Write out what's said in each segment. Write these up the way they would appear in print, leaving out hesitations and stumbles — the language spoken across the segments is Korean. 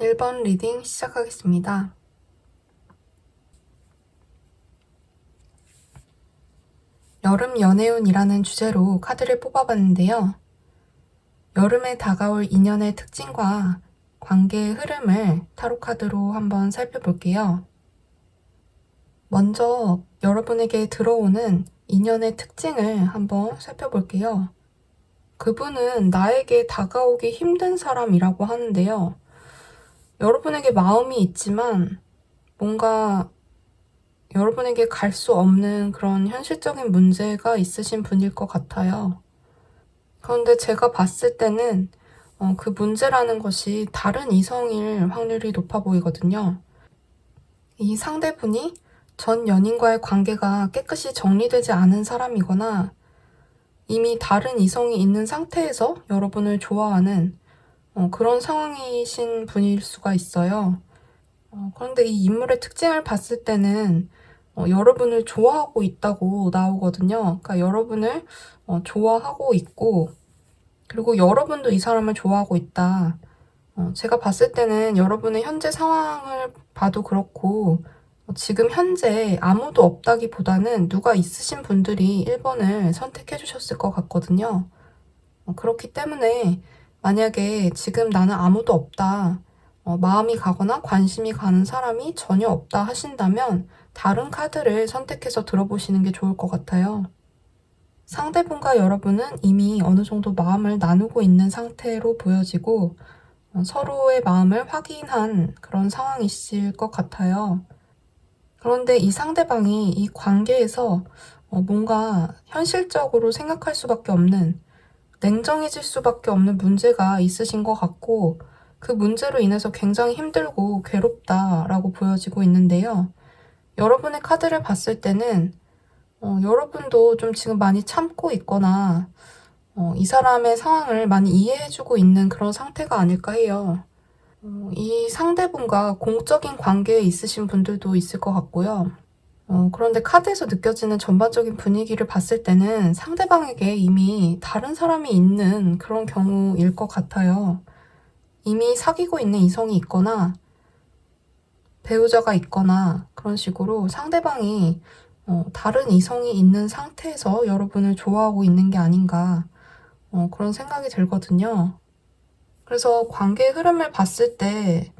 1번 리딩 시작하겠습니다. 여름 연애운이라는 주제로 카드를 뽑아봤는데요. 여름에 다가올 인연의 특징과 관계의 흐름을 타로 카드로 한번 살펴볼게요. 먼저 여러분에게 들어오는 인연의 특징을 한번 살펴볼게요. 그분은 나에게 다가오기 힘든 사람이라고 하는데요. 여러분에게 마음이 있지만 뭔가 여러분에게 갈 수 없는 그런 현실적인 문제가 있으신 분일 것 같아요. 그런데 제가 봤을 때는 그 문제라는 것이 다른 이성일 확률이 높아 보이거든요. 이 상대분이 전 연인과의 관계가 깨끗이 정리되지 않은 사람이거나 이미 다른 이성이 있는 상태에서 여러분을 좋아하는 그런 상황이신 분일 수가 있어요. 그런데 이 인물의 특징을 봤을 때는 여러분을 좋아하고 있다고 나오거든요. 그러니까 여러분을 좋아하고 있고 그리고 여러분도 이 사람을 좋아하고 있다. 제가 봤을 때는 여러분의 현재 상황을 봐도 그렇고 지금 현재 아무도 없다기보다는 누가 있으신 분들이 1번을 선택해 주셨을 것 같거든요. 그렇기 때문에 만약에 지금 나는 아무도 없다. 마음이 가거나 관심이 가는 사람이 전혀 없다 하신다면 다른 카드를 선택해서 들어보시는 게 좋을 것 같아요. 상대분과 여러분은 이미 어느 정도 마음을 나누고 있는 상태로 보여지고 서로의 마음을 확인한 그런 상황이실 것 같아요. 그런데 이 상대방이 이 관계에서 뭔가 현실적으로 생각할 수밖에 없는 냉정해질 수밖에 없는 문제가 있으신 것 같고 그 문제로 인해서 굉장히 힘들고 괴롭다라고 보여지고 있는데요. 여러분의 카드를 봤을 때는 여러분도 좀 지금 많이 참고 있거나 이 사람의 상황을 많이 이해해주고 있는 그런 상태가 아닐까 해요. 이 상대분과 공적인 관계에 있으신 분들도 있을 것 같고요. 그런데 카드에서 느껴지는 전반적인 분위기를 봤을 때는 상대방에게 이미 다른 사람이 있는 그런 경우일 것 같아요. 이미 사귀고 있는 이성이 있거나 배우자가 있거나 그런 식으로 상대방이 다른 이성이 있는 상태에서 여러분을 좋아하고 있는 게 아닌가 그런 생각이 들거든요. 그래서 관계의 흐름을 봤을 때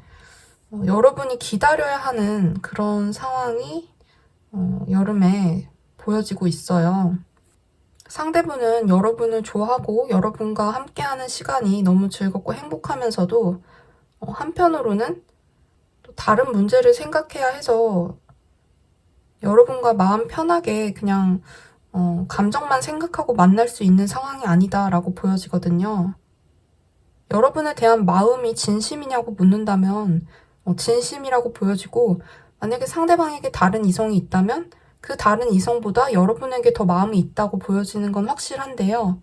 여러분이 기다려야 하는 그런 상황이 여름에 보여지고 있어요. 상대분은 여러분을 좋아하고 여러분과 함께하는 시간이 너무 즐겁고 행복하면서도 한편으로는 또 다른 문제를 생각해야 해서 여러분과 마음 편하게 그냥 감정만 생각하고 만날 수 있는 상황이 아니다라고 보여지거든요. 여러분에 대한 마음이 진심이냐고 묻는다면 진심이라고 보여지고 만약에 상대방에게 다른 이성이 있다면 그 다른 이성보다 여러분에게 더 마음이 있다고 보여지는 건 확실한데요.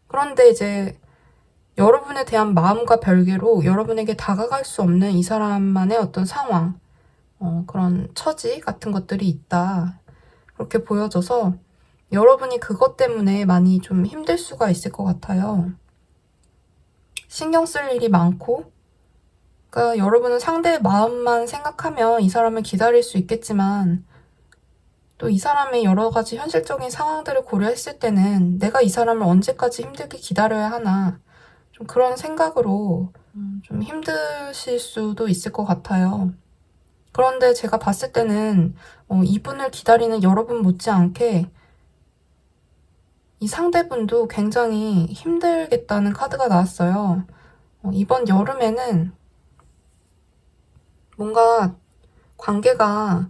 그런데 이제 여러분에 대한 마음과 별개로 여러분에게 다가갈 수 없는 이 사람만의 어떤 상황, 그런 처지 같은 것들이 있다. 그렇게 보여져서 여러분이 그것 때문에 많이 좀 힘들 수가 있을 것 같아요. 신경 쓸 일이 많고, 그러니까 여러분은 상대의 마음만 생각하면 이 사람을 기다릴 수 있겠지만 또 이 사람의 여러 가지 현실적인 상황들을 고려했을 때는 내가 이 사람을 언제까지 힘들게 기다려야 하나 좀 그런 생각으로 좀 힘드실 수도 있을 것 같아요. 그런데 제가 봤을 때는 이분을 기다리는 여러분 못지않게 이 상대분도 굉장히 힘들겠다는 카드가 나왔어요. 이번 여름에는 뭔가 관계가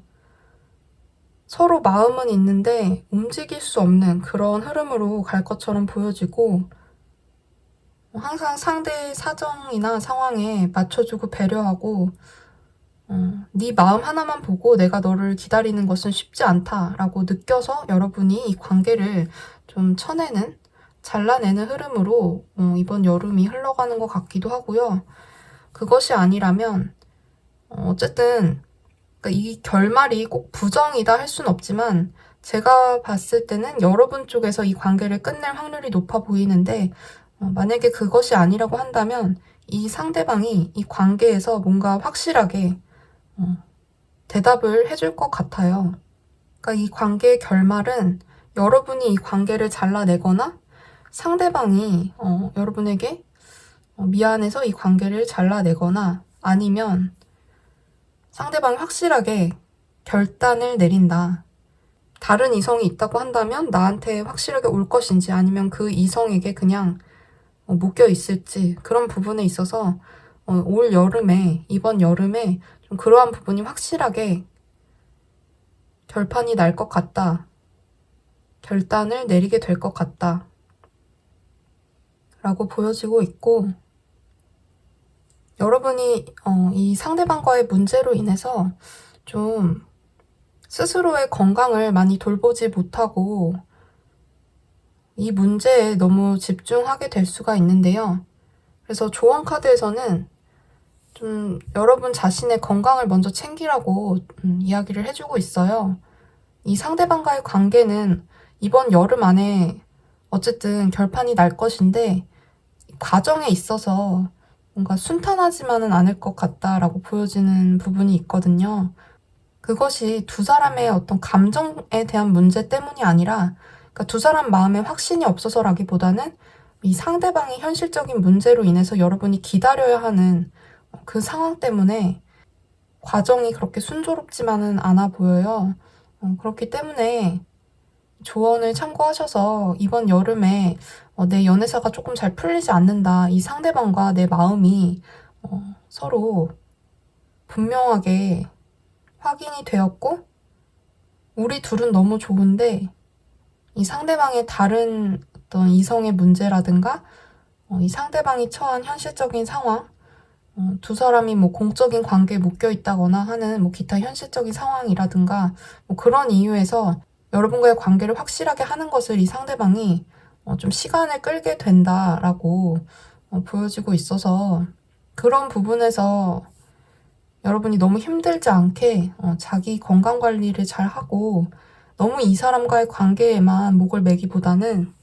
서로 마음은 있는데 움직일 수 없는 그런 흐름으로 갈 것처럼 보여지고, 항상 상대의 사정이나 상황에 맞춰주고 배려하고, 네 마음 하나만 보고 내가 너를 기다리는 것은 쉽지 않다라고 느껴서 여러분이 이 관계를 좀 쳐내는, 잘라내는 흐름으로 이번 여름이 흘러가는 것 같기도 하고요. 그것이 아니라면 어쨌든 그러니까 이 결말이 꼭 부정이다 할 수는 없지만, 제가 봤을 때는 여러분 쪽에서 이 관계를 끝낼 확률이 높아 보이는데, 만약에 그것이 아니라고 한다면 이 상대방이 이 관계에서 뭔가 확실하게 대답을 해줄 것 같아요. 그러니까 이 관계의 결말은 여러분이 이 관계를 잘라내거나 상대방이 여러분에게 미안해서 이 관계를 잘라내거나, 아니면 상대방이 확실하게 결단을 내린다. 다른 이성이 있다고 한다면 나한테 확실하게 올 것인지, 아니면 그 이성에게 그냥 묶여 있을지, 그런 부분에 있어서 올 여름에, 이번 여름에 좀 그러한 부분이 확실하게 결판이 날 것 같다. 결단을 내리게 될 것 같다. 라고 보여지고 있고, 여러분이 이 상대방과의 문제로 인해서 좀 스스로의 건강을 많이 돌보지 못하고 이 문제에 너무 집중하게 될 수가 있는데요. 그래서 조언 카드에서는 좀 여러분 자신의 건강을 먼저 챙기라고 이야기를 해주고 있어요. 이 상대방과의 관계는 이번 여름 안에 어쨌든 결판이 날 것인데, 과정에 있어서 뭔가 순탄하지만은 않을 것 같다라고 보여지는 부분이 있거든요. 그것이 두 사람의 어떤 감정에 대한 문제 때문이 아니라, 그러니까 두 사람 마음에 확신이 없어서라기보다는 이 상대방의 현실적인 문제로 인해서 여러분이 기다려야 하는 그 상황 때문에 과정이 그렇게 순조롭지만은 않아 보여요. 그렇기 때문에 조언을 참고하셔서 이번 여름에 내 연애사가 조금 잘 풀리지 않는다, 이 상대방과 내 마음이 서로 분명하게 확인이 되었고 우리 둘은 너무 좋은데 이 상대방의 다른 어떤 이성의 문제라든가 이 상대방이 처한 현실적인 상황, 두 사람이 뭐 공적인 관계에 묶여 있다거나 하는 뭐 기타 현실적인 상황이라든가 뭐 그런 이유에서 여러분과의 관계를 확실하게 하는 것을 이 상대방이 좀 시간을 끌게 된다라고 보여지고 있어서, 그런 부분에서 여러분이 너무 힘들지 않게 자기 건강 관리를 잘 하고 너무 이 사람과의 관계에만 목을 매기보다는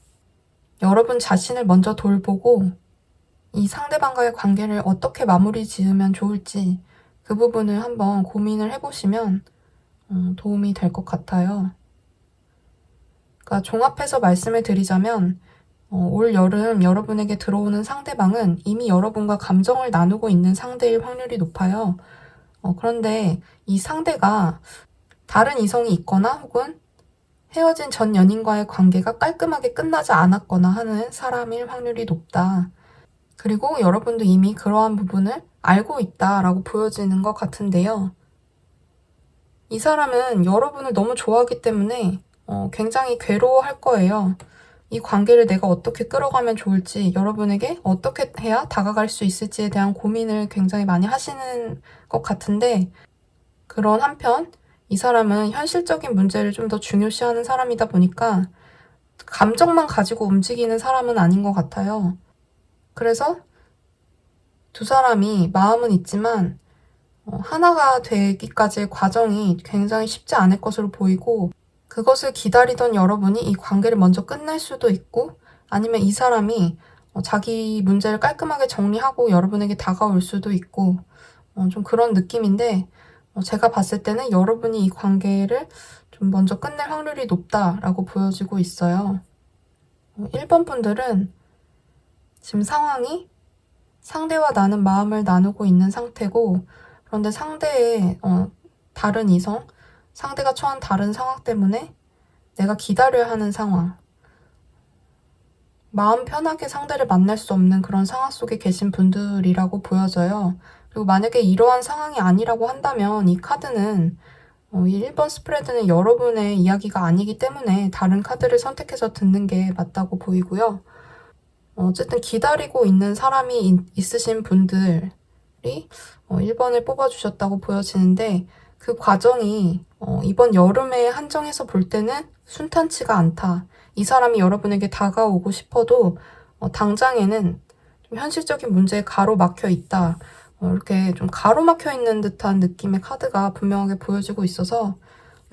여러분 자신을 먼저 돌보고 이 상대방과의 관계를 어떻게 마무리 지으면 좋을지, 그 부분을 한번 고민을 해보시면 도움이 될 것 같아요. 그러니까 종합해서 말씀을 드리자면 올 여름 여러분에게 들어오는 상대방은 이미 여러분과 감정을 나누고 있는 상대일 확률이 높아요. 그런데 이 상대가 다른 이성이 있거나 혹은 헤어진 전 연인과의 관계가 깔끔하게 끝나지 않았거나 하는 사람일 확률이 높다. 그리고 여러분도 이미 그러한 부분을 알고 있다라고 보여지는 것 같은데요. 이 사람은 여러분을 너무 좋아하기 때문에 굉장히 괴로워할 거예요. 이 관계를 내가 어떻게 끌어가면 좋을지, 여러분에게 어떻게 해야 다가갈 수 있을지에 대한 고민을 굉장히 많이 하시는 것 같은데, 그런 한편 이 사람은 현실적인 문제를 좀 더 중요시하는 사람이다 보니까 감정만 가지고 움직이는 사람은 아닌 것 같아요. 그래서 두 사람이 마음은 있지만 하나가 되기까지의 과정이 굉장히 쉽지 않을 것으로 보이고, 그것을 기다리던 여러분이 이 관계를 먼저 끝낼 수도 있고, 아니면 이 사람이 자기 문제를 깔끔하게 정리하고 여러분에게 다가올 수도 있고, 좀 그런 느낌인데, 제가 봤을 때는 여러분이 이 관계를 좀 먼저 끝낼 확률이 높다라고 보여지고 있어요. 1번 분들은 지금 상황이 상대와 나는 마음을 나누고 있는 상태고, 그런데 상대의 다른 이성, 상대가 처한 다른 상황 때문에 내가 기다려야 하는 상황, 마음 편하게 상대를 만날 수 없는 그런 상황 속에 계신 분들이라고 보여져요. 그리고 만약에 이러한 상황이 아니라고 한다면 이 카드는 이 1번 스프레드는 여러분의 이야기가 아니기 때문에 다른 카드를 선택해서 듣는 게 맞다고 보이고요. 어쨌든 기다리고 있는 사람이 있으신 분들이 1번을 뽑아주셨다고 보여지는데 그 과정이 이번 여름에 한정해서 볼 때는 순탄치가 않다. 이 사람이 여러분에게 다가오고 싶어도 당장에는 좀 현실적인 문제에 가로막혀 있다. 이렇게 좀 가로막혀 있는 듯한 느낌의 카드가 분명하게 보여지고 있어서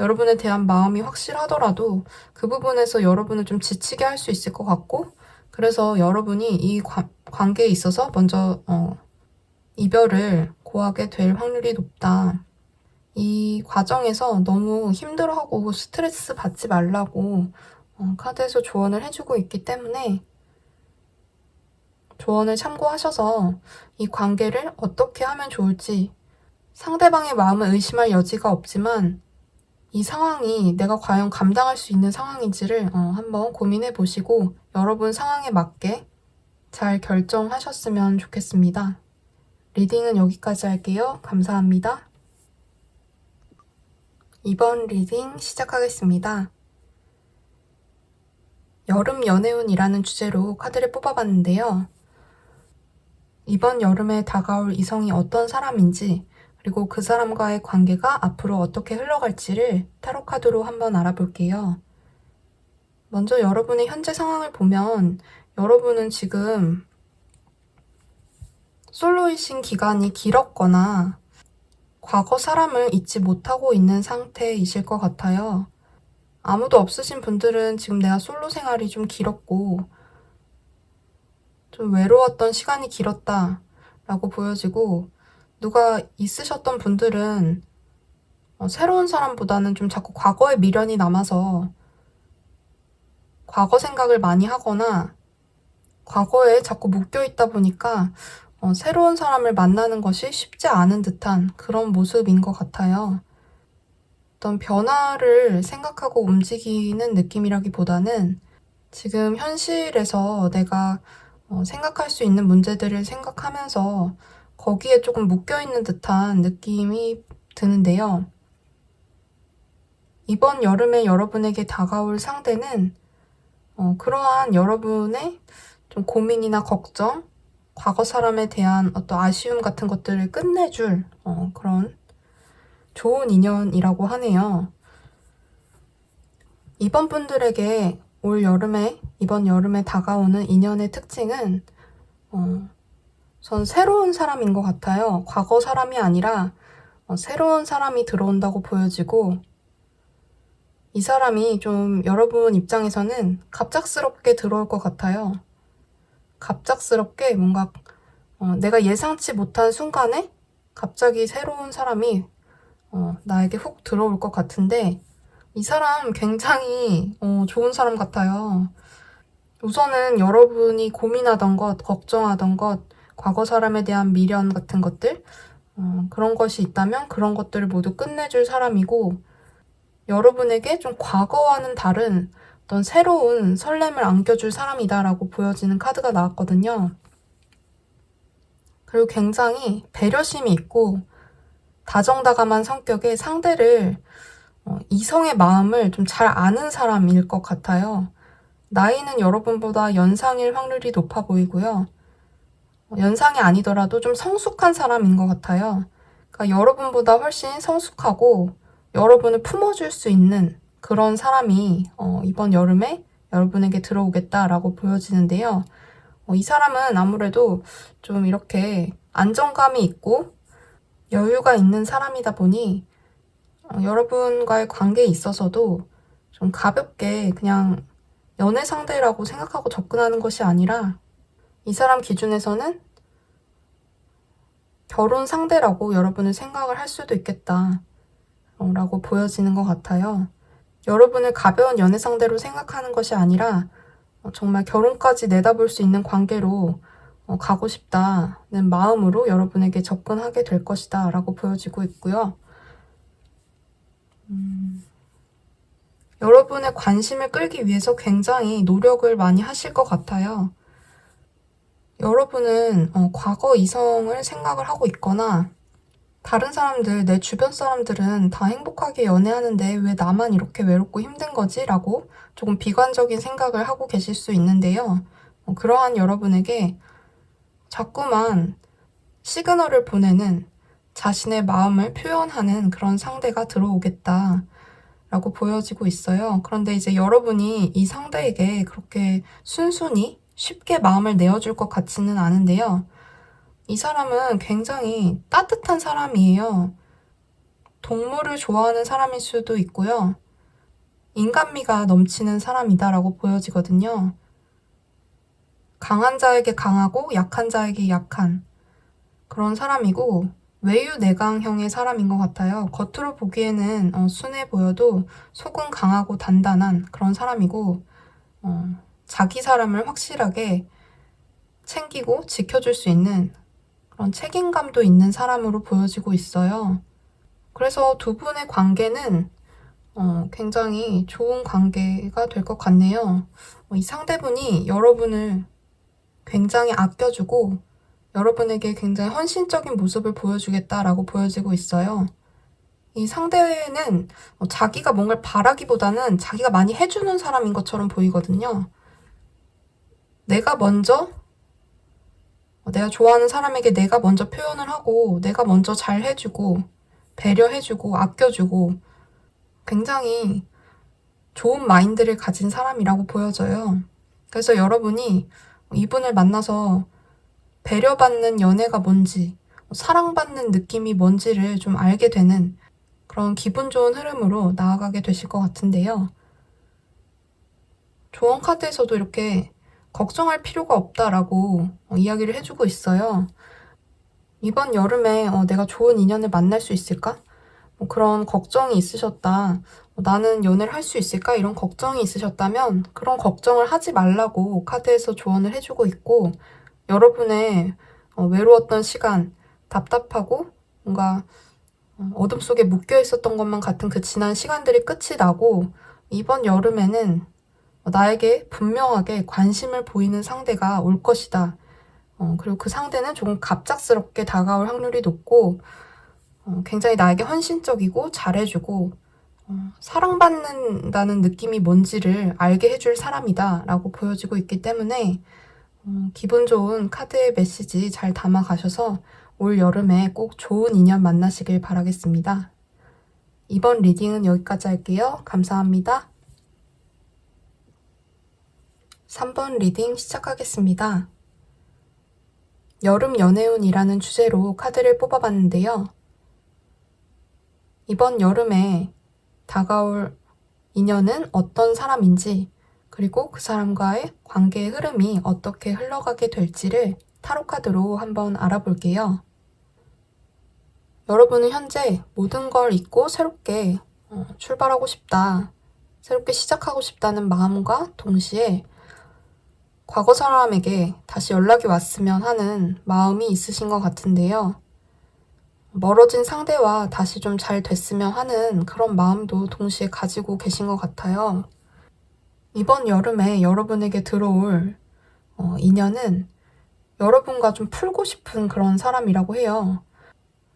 여러분에 대한 마음이 확실하더라도 그 부분에서 여러분을 좀 지치게 할 수 있을 것 같고, 그래서 여러분이 이 관계에 있어서 먼저 이별을 고하게 될 확률이 높다. 이 과정에서 너무 힘들어하고 스트레스 받지 말라고 카드에서 조언을 해주고 있기 때문에 조언을 참고하셔서 이 관계를 어떻게 하면 좋을지, 상대방의 마음을 의심할 여지가 없지만 이 상황이 내가 과연 감당할 수 있는 상황인지를 한번 고민해 보시고 여러분 상황에 맞게 잘 결정하셨으면 좋겠습니다. 리딩은 여기까지 할게요. 감사합니다. 이번 리딩 시작하겠습니다. 여름 연애운이라는 주제로 카드를 뽑아봤는데요. 이번 여름에 다가올 이성이 어떤 사람인지, 그리고 그 사람과의 관계가 앞으로 어떻게 흘러갈지를 타로 카드로 한번 알아볼게요. 먼저 여러분의 현재 상황을 보면 여러분은 지금 솔로이신 기간이 길었거나 과거 사람을 잊지 못하고 있는 상태이실 것 같아요. 아무도 없으신 분들은 지금 내가 솔로 생활이 좀 길었고 좀 외로웠던 시간이 길었다 라고 보여지고, 누가 있으셨던 분들은 새로운 사람보다는 좀 자꾸 과거의 미련이 남아서 과거 생각을 많이 하거나 과거에 자꾸 묶여 있다 보니까 새로운 사람을 만나는 것이 쉽지 않은 듯한 그런 모습인 것 같아요. 어떤 변화를 생각하고 움직이는 느낌이라기보다는 지금 현실에서 내가 생각할 수 있는 문제들을 생각하면서 거기에 조금 묶여있는 듯한 느낌이 드는데요. 이번 여름에 여러분에게 다가올 상대는 그러한 여러분의 좀 고민이나 걱정, 과거 사람에 대한 어떤 아쉬움 같은 것들을 끝내줄 그런 좋은 인연이라고 하네요. 이번 분들에게 이번 여름에 다가오는 인연의 특징은 전 새로운 사람인 것 같아요. 과거 사람이 아니라 새로운 사람이 들어온다고 보여지고, 이 사람이 좀 여러분 입장에서는 갑작스럽게 들어올 것 같아요. 갑작스럽게 뭔가 내가 예상치 못한 순간에 갑자기 새로운 사람이 나에게 훅 들어올 것 같은데, 이 사람 굉장히 좋은 사람 같아요. 우선은 여러분이 고민하던 것, 걱정하던 것, 과거 사람에 대한 미련 같은 것들, 그런 것이 있다면 그런 것들을 모두 끝내줄 사람이고, 여러분에게 좀 과거와는 다른 어떤 새로운 설렘을 안겨줄 사람이다라고 보여지는 카드가 나왔거든요. 그리고 굉장히 배려심이 있고 다정다감한 성격의 상대를 이성의 마음을 좀 잘 아는 사람일 것 같아요. 나이는 여러분보다 연상일 확률이 높아 보이고요. 연상이 아니더라도 좀 성숙한 사람인 것 같아요. 그러니까 여러분보다 훨씬 성숙하고 여러분을 품어줄 수 있는 그런 사람이 이번 여름에 여러분에게 들어오겠다라고 보여지는데요. 이 사람은 아무래도 좀 이렇게 안정감이 있고 여유가 있는 사람이다 보니 여러분과의 관계에 있어서도 좀 가볍게 그냥 연애 상대라고 생각하고 접근하는 것이 아니라 이 사람 기준에서는 결혼 상대라고 여러분을 생각을 할 수도 있겠다 라고 보여지는 것 같아요. 여러분을 가벼운 연애 상대로 생각하는 것이 아니라 정말 결혼까지 내다볼 수 있는 관계로 가고 싶다는 마음으로 여러분에게 접근하게 될 것이다 라고 보여지고 있고요. 여러분의 관심을 끌기 위해서 굉장히 노력을 많이 하실 것 같아요. 여러분은 과거 이성을 생각을 하고 있거나 다른 사람들, 내 주변 사람들은 다 행복하게 연애하는데 왜 나만 이렇게 외롭고 힘든 거지? 라고 조금 비관적인 생각을 하고 계실 수 있는데요. 그러한 여러분에게 자꾸만 시그널을 보내는 자신의 마음을 표현하는 그런 상대가 들어오겠다 라고 보여지고 있어요. 그런데 이제 여러분이 이 상대에게 그렇게 순순히 쉽게 마음을 내어줄 것 같지는 않은데요. 이 사람은 굉장히 따뜻한 사람이에요. 동물을 좋아하는 사람일 수도 있고요. 인간미가 넘치는 사람이다라고 보여지거든요. 강한 자에게 강하고 약한 자에게 약한 그런 사람이고 외유내강형의 사람인 것 같아요. 겉으로 보기에는 순해 보여도 속은 강하고 단단한 그런 사람이고 자기 사람을 확실하게 챙기고 지켜줄 수 있는 그런 책임감도 있는 사람으로 보여지고 있어요. 그래서 두 분의 관계는 굉장히 좋은 관계가 될 것 같네요. 이 상대분이 여러분을 굉장히 아껴주고 여러분에게 굉장히 헌신적인 모습을 보여주겠다라고 보여지고 있어요. 이 상대는 자기가 뭔가를 바라기보다는 자기가 많이 해주는 사람인 것처럼 보이거든요. 내가 먼저 내가 좋아하는 사람에게 내가 먼저 표현을 하고 내가 먼저 잘 해주고 배려해주고 아껴주고 굉장히 좋은 마인드를 가진 사람이라고 보여져요. 그래서 여러분이 이분을 만나서 배려받는 연애가 뭔지, 사랑받는 느낌이 뭔지를 좀 알게 되는 그런 기분 좋은 흐름으로 나아가게 되실 것 같은데요. 조언 카드에서도 이렇게 걱정할 필요가 없다라고 이야기를 해주고 있어요. 이번 여름에 내가 좋은 인연을 만날 수 있을까? 그런 걱정이 있으셨다. 나는 연애를 할 수 있을까? 이런 걱정이 있으셨다면 그런 걱정을 하지 말라고 카드에서 조언을 해주고 있고 여러분의 외로웠던 시간, 답답하고 뭔가 어둠 속에 묶여 있었던 것만 같은 그 지난 시간들이 끝이 나고 이번 여름에는 나에게 분명하게 관심을 보이는 상대가 올 것이다. 그리고 그 상대는 조금 갑작스럽게 다가올 확률이 높고 굉장히 나에게 헌신적이고 잘해주고 사랑받는다는 느낌이 뭔지를 알게 해줄 사람이다 라고 보여지고 있기 때문에 기분 좋은 카드의 메시지 잘 담아 가셔서 올 여름에 꼭 좋은 인연 만나시길 바라겠습니다. 이번 리딩은 여기까지 할게요. 감사합니다. 3번 리딩 시작하겠습니다. 여름 연애운이라는 주제로 카드를 뽑아봤는데요. 이번 여름에 다가올 인연은 어떤 사람인지 그리고 그 사람과의 관계의 흐름이 어떻게 흘러가게 될지를 타로카드로 한번 알아볼게요. 여러분은 현재 모든 걸 잊고 새롭게 출발하고 싶다, 새롭게 시작하고 싶다는 마음과 동시에 과거 사람에게 다시 연락이 왔으면 하는 마음이 있으신 것 같은데요. 멀어진 상대와 다시 좀 잘 됐으면 하는 그런 마음도 동시에 가지고 계신 것 같아요. 이번 여름에 여러분에게 들어올 인연은 여러분과 좀 풀고 싶은 그런 사람이라고 해요.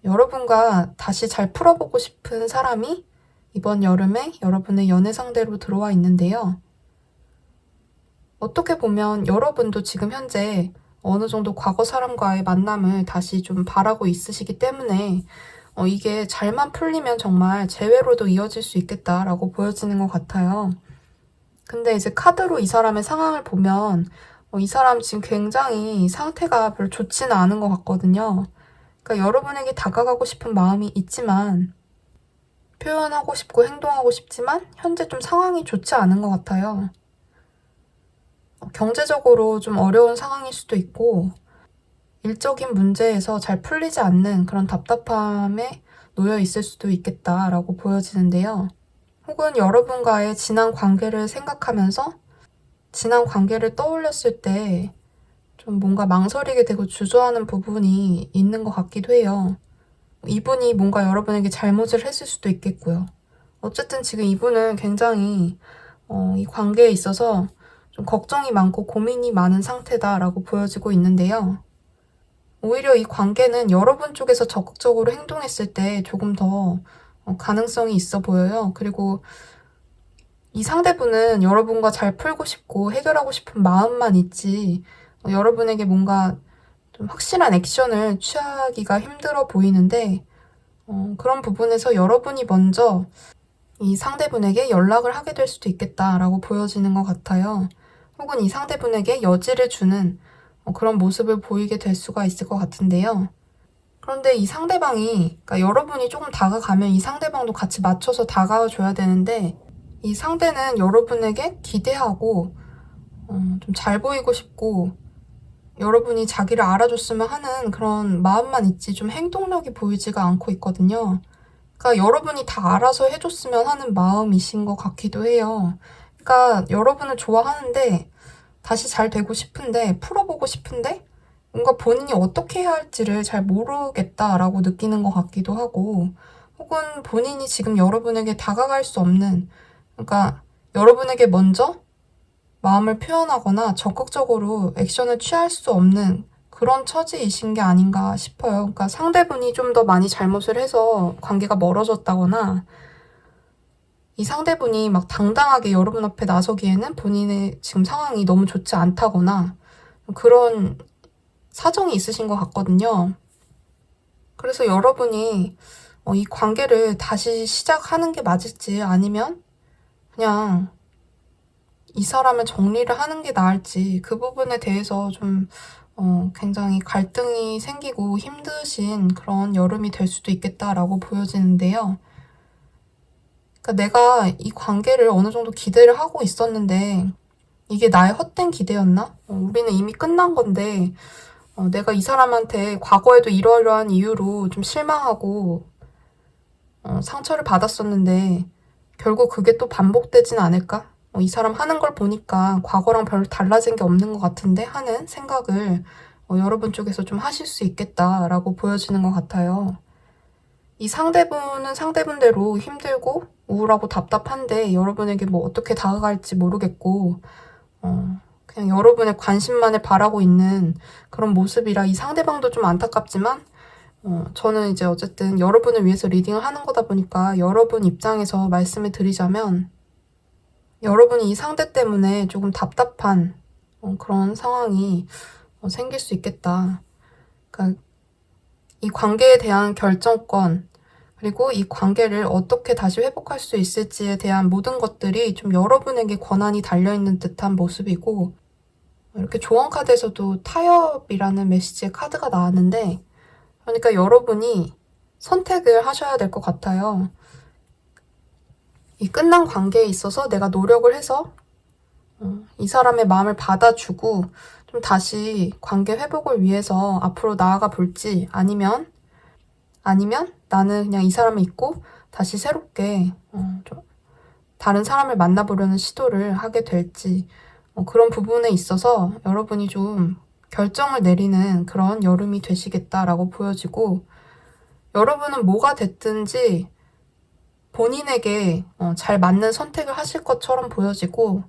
여러분과 다시 잘 풀어보고 싶은 사람이 이번 여름에 여러분의 연애 상대로 들어와 있는데요. 어떻게 보면 여러분도 지금 현재 어느 정도 과거 사람과의 만남을 다시 좀 바라고 있으시기 때문에 이게 잘만 풀리면 정말 재회로도 이어질 수 있겠다라고 보여지는 것 같아요. 근데 이제 카드로 이 사람의 상황을 보면 이 사람 지금 굉장히 상태가 별로 좋지는 않은 것 같거든요. 그러니까 여러분에게 다가가고 싶은 마음이 있지만 표현하고 싶고 행동하고 싶지만 현재 좀 상황이 좋지 않은 것 같아요. 경제적으로 좀 어려운 상황일 수도 있고 일적인 문제에서 잘 풀리지 않는 그런 답답함에 놓여 있을 수도 있겠다라고 보여지는데요. 혹은 여러분과의 지난 관계를 생각하면서 지난 관계를 떠올렸을 때 좀 뭔가 망설이게 되고 주저하는 부분이 있는 것 같기도 해요. 이분이 뭔가 여러분에게 잘못을 했을 수도 있겠고요. 어쨌든 지금 이분은 굉장히 이 관계에 있어서 좀 걱정이 많고 고민이 많은 상태다라고 보여지고 있는데요. 오히려 이 관계는 여러분 쪽에서 적극적으로 행동했을 때 조금 더 가능성이 있어 보여요. 그리고 이 상대분은 여러분과 잘 풀고 싶고 해결하고 싶은 마음만 있지 여러분에게 뭔가 좀 확실한 액션을 취하기가 힘들어 보이는데 그런 부분에서 여러분이 먼저 이 상대분에게 연락을 하게 될 수도 있겠다라고 보여지는 것 같아요. 혹은 이 상대분에게 여지를 주는 그런 모습을 보이게 될 수가 있을 것 같은데요. 그런데 이 상대방이, 그러니까 여러분이 조금 다가가면 이 상대방도 같이 맞춰서 다가와줘야 되는데 이 상대는 여러분에게 기대하고 좀 잘 보이고 싶고 여러분이 자기를 알아줬으면 하는 그런 마음만 있지 좀 행동력이 보이지가 않고 있거든요. 그러니까 여러분이 다 알아서 해줬으면 하는 마음이신 것 같기도 해요. 그러니까 여러분을 좋아하는데 다시 잘 되고 싶은데 풀어보고 싶은데 뭔가 본인이 어떻게 해야 할지를 잘 모르겠다라고 느끼는 것 같기도 하고 혹은 본인이 지금 여러분에게 다가갈 수 없는 그러니까 여러분에게 먼저 마음을 표현하거나 적극적으로 액션을 취할 수 없는 그런 처지이신 게 아닌가 싶어요. 그러니까 상대분이 좀 더 많이 잘못을 해서 관계가 멀어졌다거나 이 상대분이 막 당당하게 여러분 앞에 나서기에는 본인의 지금 상황이 너무 좋지 않다거나 그런 사정이 있으신 것 같거든요. 그래서 여러분이 이 관계를 다시 시작하는 게 맞을지 아니면 그냥 이 사람을 정리를 하는 게 나을지 그 부분에 대해서 좀 굉장히 갈등이 생기고 힘드신 그런 여름이 될 수도 있겠다라고 보여지는데요. 그러니까 내가 이 관계를 어느 정도 기대를 하고 있었는데 이게 나의 헛된 기대였나? 우리는 이미 끝난 건데 내가 이 사람한테 과거에도 이러이러한 이유로 좀 실망하고 상처를 받았었는데 결국 그게 또 반복되진 않을까? 이 사람 하는 걸 보니까 과거랑 별로 달라진 게 없는 것 같은데 하는 생각을 여러분 쪽에서 좀 하실 수 있겠다라고 보여지는 것 같아요. 이 상대분은 상대분대로 힘들고 우울하고 답답한데 여러분에게 뭐 어떻게 다가갈지 모르겠고 그냥 여러분의 관심만을 바라고 있는 그런 모습이라 이 상대방도 좀 안타깝지만 저는 이제 어쨌든 여러분을 위해서 리딩을 하는 거다 보니까 여러분 입장에서 말씀을 드리자면 여러분이 이 상대 때문에 조금 답답한 그런 상황이 생길 수 있겠다. 그러니까 이 관계에 대한 결정권 그리고 이 관계를 어떻게 다시 회복할 수 있을지에 대한 모든 것들이 좀 여러분에게 권한이 달려있는 듯한 모습이고 이렇게 조언 카드에서도 타협이라는 메시지의 카드가 나왔는데 그러니까 여러분이 선택을 하셔야 될 것 같아요. 이 끝난 관계에 있어서 내가 노력을 해서 이 사람의 마음을 받아주고 좀 다시 관계 회복을 위해서 앞으로 나아가 볼지 아니면 나는 그냥 이 사람을 잊고 다시 새롭게 좀 다른 사람을 만나보려는 시도를 하게 될지 그런 부분에 있어서 여러분이 좀 결정을 내리는 그런 여름이 되시겠다라고 보여지고 여러분은 뭐가 됐든지 본인에게 잘 맞는 선택을 하실 것처럼 보여지고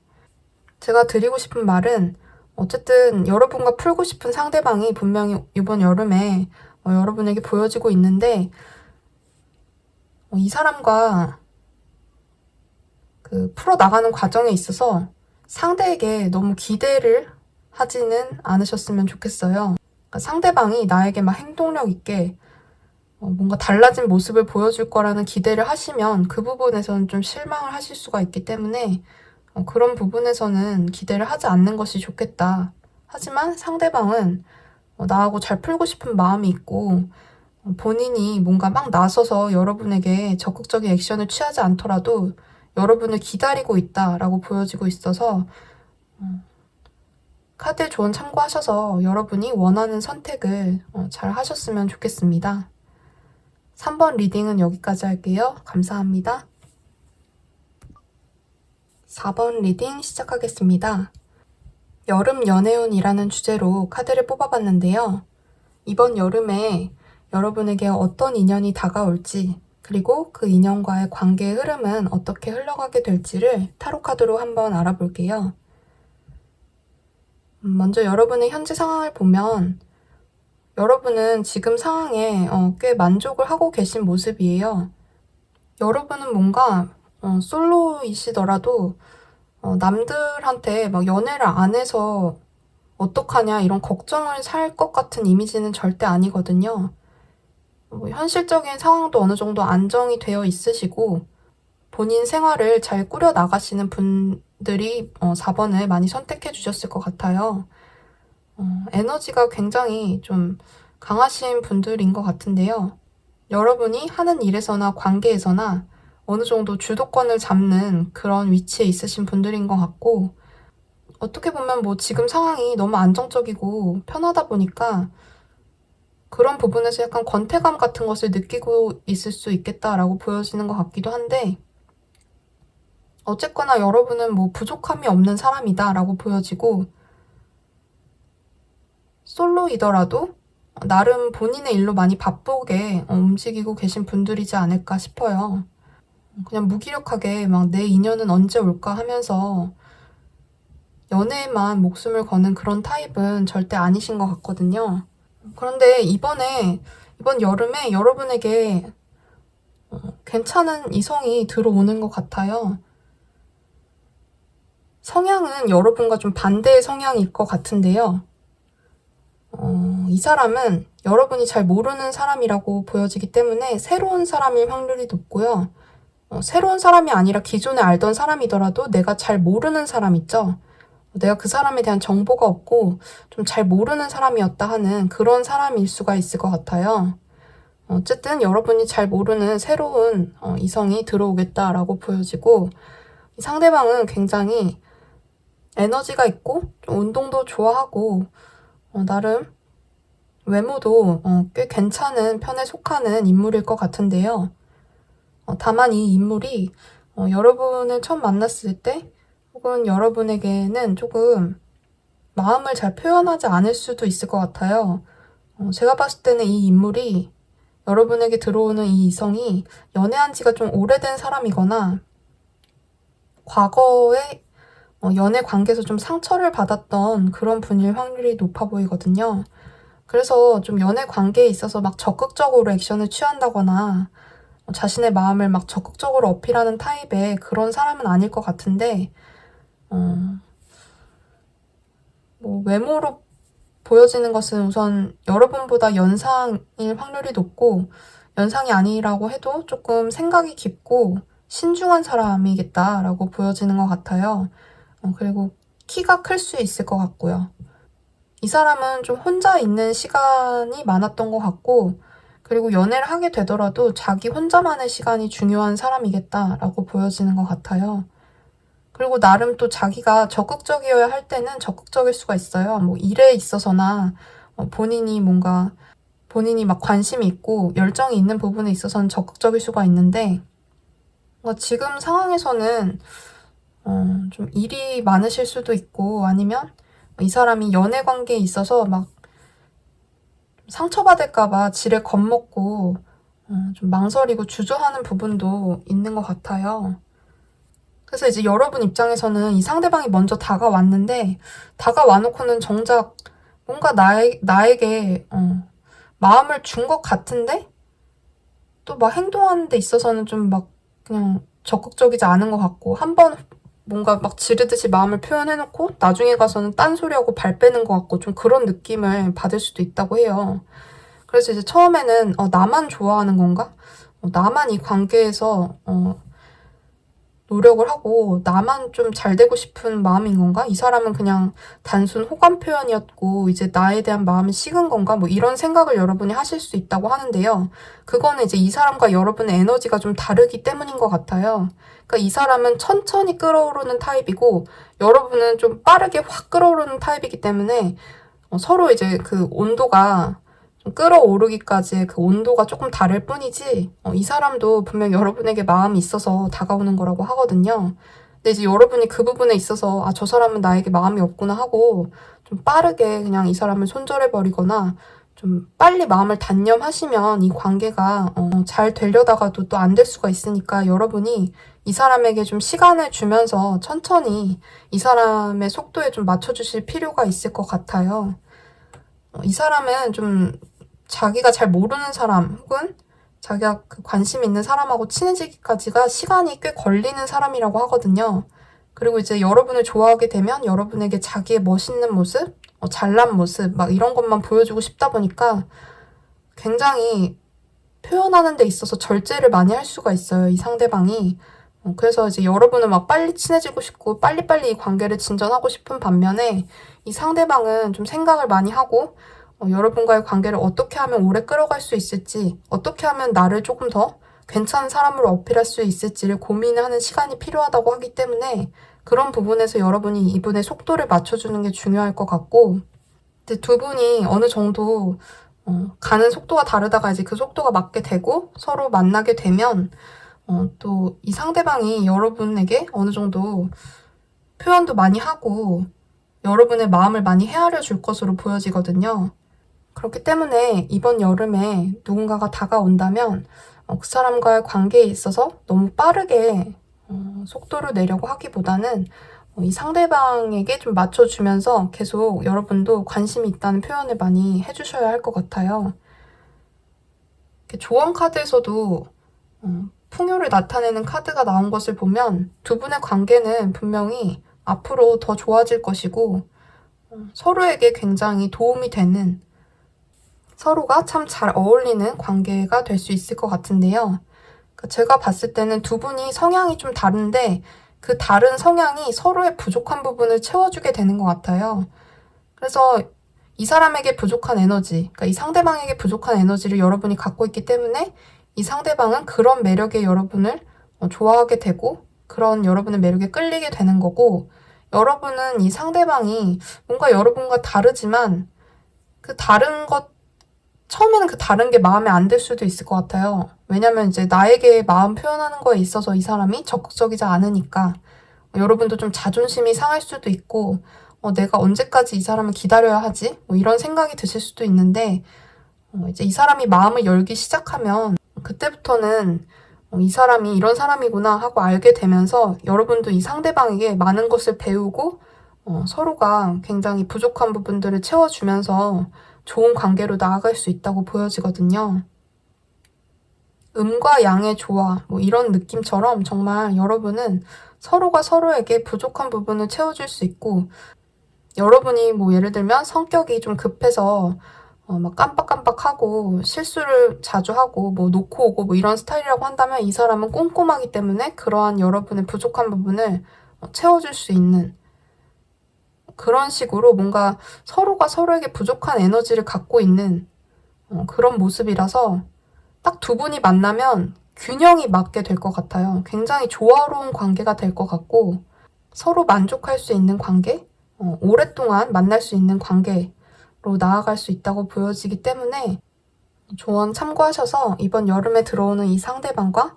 제가 드리고 싶은 말은 어쨌든 여러분과 풀고 싶은 상대방이 분명히 이번 여름에 여러분에게 보여지고 있는데 이 사람과 그 풀어나가는 과정에 있어서 상대에게 너무 기대를 하지는 않으셨으면 좋겠어요. 그러니까 상대방이 나에게 막 행동력 있게 뭔가 달라진 모습을 보여줄 거라는 기대를 하시면 그 부분에서는 좀 실망을 하실 수가 있기 때문에 그런 부분에서는 기대를 하지 않는 것이 좋겠다. 하지만 상대방은 나하고 잘 풀고 싶은 마음이 있고 본인이 뭔가 막 나서서 여러분에게 적극적인 액션을 취하지 않더라도 여러분을 기다리고 있다라고 보여지고 있어서 카드 조언 참고하셔서 여러분이 원하는 선택을 잘 하셨으면 좋겠습니다. 3번 리딩은 여기까지 할게요. 감사합니다. 4번 리딩 시작하겠습니다. 여름 연애운이라는 주제로 카드를 뽑아봤는데요. 이번 여름에 여러분에게 어떤 인연이 다가올지 그리고 그 인연과의 관계의 흐름은 어떻게 흘러가게 될지를 타로 카드로 한번 알아볼게요. 먼저 여러분의 현재 상황을 보면 여러분은 지금 상황에 꽤 만족을 하고 계신 모습이에요. 여러분은 뭔가 솔로이시더라도 남들한테 막 연애를 안 해서 어떡하냐 이런 걱정을 살 것 같은 이미지는 절대 아니거든요. 현실적인 상황도 어느 정도 안정이 되어 있으시고 본인 생활을 잘 꾸려 나가시는 분들이 4번을 많이 선택해 주셨을 것 같아요. 에너지가 굉장히 좀 강하신 분들인 것 같은데요. 여러분이 하는 일에서나 관계에서나 어느 정도 주도권을 잡는 그런 위치에 있으신 분들인 것 같고, 어떻게 보면 뭐 지금 상황이 너무 안정적이고 편하다 보니까 그런 부분에서 약간 권태감 같은 것을 느끼고 있을 수 있겠다라고 보여지는 것 같기도 한데, 어쨌거나 여러분은 뭐 부족함이 없는 사람이다라고 보여지고, 솔로이더라도 나름 본인의 일로 많이 바쁘게 움직이고 계신 분들이지 않을까 싶어요. 그냥 무기력하게 막 내 인연은 언제 올까 하면서 연애에만 목숨을 거는 그런 타입은 절대 아니신 것 같거든요. 그런데 이번 여름에 여러분에게 괜찮은 이성이 들어오는 것 같아요. 성향은 여러분과 좀 반대의 성향일 것 같은데요. 이 사람은 여러분이 잘 모르는 사람이라고 보여지기 때문에 새로운 사람일 확률이 높고요. 새로운 사람이 아니라 기존에 알던 사람이더라도 내가 잘 모르는 사람 있죠? 내가 그 사람에 대한 정보가 없고 좀 잘 모르는 사람이었다 하는 그런 사람일 수가 있을 것 같아요. 어쨌든 여러분이 잘 모르는 새로운 이성이 들어오겠다라고 보여지고, 이 상대방은 굉장히 에너지가 있고 좀 운동도 좋아하고 나름 외모도 꽤 괜찮은 편에 속하는 인물일 것 같은데요. 다만 이 인물이 여러분을 처음 만났을 때 혹은 여러분에게는 조금 마음을 잘 표현하지 않을 수도 있을 것 같아요. 제가 봤을 때는 이 인물이 여러분에게 들어오는 이 이성이 연애한 지가 좀 오래된 사람이거나 과거에 연애 관계에서 좀 상처를 받았던 그런 분일 확률이 높아 보이거든요. 그래서 좀 연애 관계에 있어서 막 적극적으로 액션을 취한다거나 자신의 마음을 막 적극적으로 어필하는 타입의 그런 사람은 아닐 것 같은데, 뭐 외모로 보여지는 것은 우선 여러분보다 연상일 확률이 높고, 연상이 아니라고 해도 조금 생각이 깊고 신중한 사람이겠다라고 보여지는 것 같아요. 그리고 키가 클 수 있을 것 같고요. 이 사람은 좀 혼자 있는 시간이 많았던 것 같고, 그리고 연애를 하게 되더라도 자기 혼자만의 시간이 중요한 사람이겠다라고 보여지는 것 같아요. 그리고 나름 또 자기가 적극적이어야 할 때는 적극적일 수가 있어요. 뭐 일에 있어서나 본인이 막 관심이 있고 열정이 있는 부분에 있어서는 적극적일 수가 있는데, 지금 상황에서는 좀 일이 많으실 수도 있고, 아니면 이 사람이 연애 관계에 있어서 막 상처받을까봐 지레 겁먹고 좀 망설이고 주저하는 부분도 있는 것 같아요. 그래서 이제 여러분 입장에서는 이 상대방이 먼저 다가왔는데, 다가와놓고는 정작 뭔가 나에게 마음을 준 것 같은데 또 막 행동하는 데 있어서는 좀 막 그냥 적극적이지 않은 것 같고, 한번 뭔가 막 지르듯이 마음을 표현해놓고 나중에 가서는 딴소리하고 발 빼는 것 같고, 좀 그런 느낌을 받을 수도 있다고 해요. 그래서 이제 처음에는 나만 좋아하는 건가? 나만 이 관계에서 노력을 하고 나만 좀 잘 되고 싶은 마음인 건가? 이 사람은 그냥 단순 호감 표현이었고 이제 나에 대한 마음이 식은 건가? 뭐 이런 생각을 여러분이 하실 수 있다고 하는데요. 그거는 이제 이 사람과 여러분의 에너지가 좀 다르기 때문인 것 같아요. 그러니까 이 사람은 천천히 끌어오르는 타입이고 여러분은 좀 빠르게 확 끌어오르는 타입이기 때문에 서로 이제 그 온도가 좀 끌어오르기까지의 그 온도가 조금 다를 뿐이지, 이 사람도 분명 여러분에게 마음이 있어서 다가오는 거라고 하거든요. 근데 이제 여러분이 그 부분에 있어서 저 사람은 나에게 마음이 없구나 하고 좀 빠르게 그냥 이 사람을 손절해버리거나 좀 빨리 마음을 단념하시면 이 관계가 잘 되려다가도 또 안 될 수가 있으니까, 여러분이 이 사람에게 좀 시간을 주면서 천천히 이 사람의 속도에 좀 맞춰주실 필요가 있을 것 같아요. 이 사람은 좀 자기가 잘 모르는 사람 혹은 자기가 그 관심 있는 사람하고 친해지기까지가 시간이 꽤 걸리는 사람이라고 하거든요. 그리고 이제 여러분을 좋아하게 되면 여러분에게 자기의 멋있는 모습, 잘난 모습 막 이런 것만 보여주고 싶다 보니까 굉장히 표현하는 데 있어서 절제를 많이 할 수가 있어요, 이 상대방이. 그래서 이제 여러분은 막 빨리 친해지고 싶고 빨리빨리 이 관계를 진전하고 싶은 반면에 이 상대방은 좀 생각을 많이 하고 여러분과의 관계를 어떻게 하면 오래 끌어갈 수 있을지, 어떻게 하면 나를 조금 더 괜찮은 사람으로 어필할 수 있을지를 고민하는 시간이 필요하다고 하기 때문에 그런 부분에서 여러분이 이분의 속도를 맞춰주는 게 중요할 것 같고, 이제 두 분이 어느 정도 가는 속도가 다르다가 이제 그 속도가 맞게 되고 서로 만나게 되면 또 이 상대방이 여러분에게 어느 정도 표현도 많이 하고 여러분의 마음을 많이 헤아려 줄 것으로 보여지거든요. 그렇기 때문에 이번 여름에 누군가가 다가온다면 그 사람과의 관계에 있어서 너무 빠르게 속도를 내려고 하기보다는 이 상대방에게 좀 맞춰주면서 계속 여러분도 관심이 있다는 표현을 많이 해주셔야 할 것 같아요. 조언 카드에서도 풍요를 나타내는 카드가 나온 것을 보면 두 분의 관계는 분명히 앞으로 더 좋아질 것이고 서로에게 굉장히 도움이 되는, 서로가 참 잘 어울리는 관계가 될 수 있을 것 같은데요. 제가 봤을 때는 두 분이 성향이 좀 다른데 그 다른 성향이 서로의 부족한 부분을 채워주게 되는 것 같아요. 그래서 이 사람에게 부족한 에너지, 그러니까 이 상대방에게 부족한 에너지를 여러분이 갖고 있기 때문에 이 상대방은 그런 매력에 여러분을 좋아하게 되고 그런 여러분의 매력에 끌리게 되는 거고, 여러분은 이 상대방이 뭔가 여러분과 다르지만 그 다른 것, 처음에는 그 다른 게 마음에 안 들 수도 있을 것 같아요. 왜냐면 이제 나에게 마음 표현하는 거에 있어서 이 사람이 적극적이지 않으니까 여러분도 좀 자존심이 상할 수도 있고 내가 언제까지 이 사람을 기다려야 하지? 뭐 이런 생각이 드실 수도 있는데 이제 이 사람이 마음을 열기 시작하면 그때부터는 이 사람이 이런 사람이구나 하고 알게 되면서 여러분도 이 상대방에게 많은 것을 배우고 서로가 굉장히 부족한 부분들을 채워주면서 좋은 관계로 나아갈 수 있다고 보여지거든요. 음과 양의 조화, 뭐 이런 느낌처럼 정말 여러분은 서로가 서로에게 부족한 부분을 채워줄 수 있고, 여러분이 뭐 예를 들면 성격이 좀 급해서 막 깜빡깜빡하고 실수를 자주 하고 뭐 놓고 오고 뭐 이런 스타일이라고 한다면 이 사람은 꼼꼼하기 때문에 그러한 여러분의 부족한 부분을 채워줄 수 있는, 그런 식으로 뭔가 서로가 서로에게 부족한 에너지를 갖고 있는 그런 모습이라서 딱 두 분이 만나면 균형이 맞게 될 것 같아요. 굉장히 조화로운 관계가 될 것 같고 서로 만족할 수 있는 관계, 오랫동안 만날 수 있는 관계로 나아갈 수 있다고 보여지기 때문에 조언 참고하셔서 이번 여름에 들어오는 이 상대방과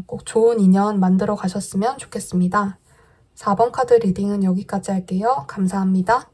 꼭 좋은 인연 만들어 가셨으면 좋겠습니다. 4번 카드 리딩은 여기까지 할게요. 감사합니다.